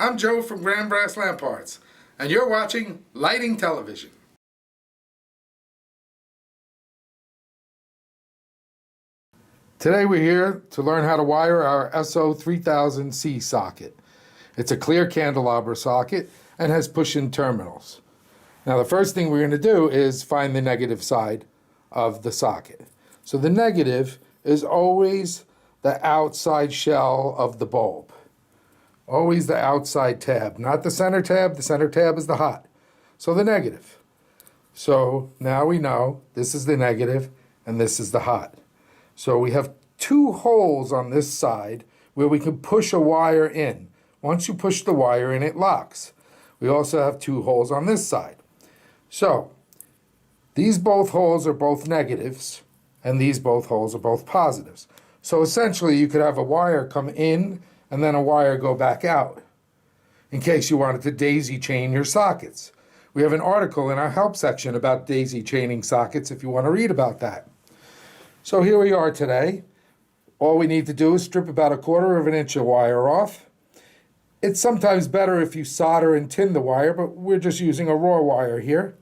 I'm Joe from Grand Brass Lamp Parts, and you're watching Lighting Television. Today we're here to learn how to wire our SO3000C socket. It's a clear candelabra socket and has push-in terminals. Now the first thing we're going to do is find the negative side of the socket. So the negative is always the outside shell of the bulb. Always the outside tab, not the center tab. The center tab is the hot. So the negative. So now we know this is the negative and this is the hot. So we have two holes on this side where we can push a wire in. Once you push the wire in, it locks. We also have two holes on this side. So these both holes are both negatives and these both holes are both positives. So essentially you could have a wire come in and then a wire go back out in case you wanted to daisy chain your sockets. We have an article in our help section about daisy chaining sockets if you want to read about that. So here we are today. All we need to do is strip about 1/4 inch of wire off. It's sometimes better if you solder and tin the wire, but we're just using a raw wire here.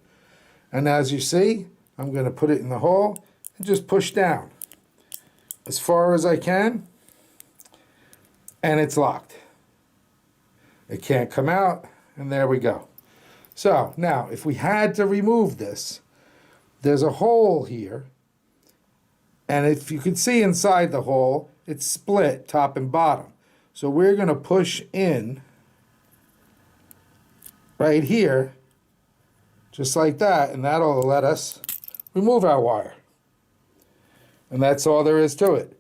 And as you see, I'm going to put it in the hole and just push down as far as I can, and it's locked. It can't come out, and there we go. So now, if we had to remove this, there's a hole here, and if you can see inside the hole, it's split top and bottom. So we're going to push in right here, just like that, and that'll let us remove our wire. And that's all there is to it.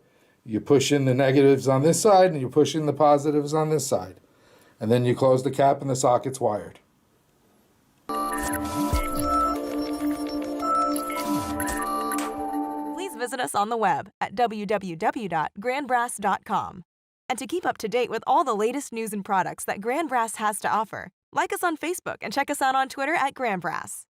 You push in the negatives on this side and you push in the positives on this side. And then you close the cap and the socket's wired. Please visit us on the web at www.grandbrass.com. And to keep up to date with all the latest news and products that Grand Brass has to offer, like us on Facebook and check us out on Twitter at Grand Brass.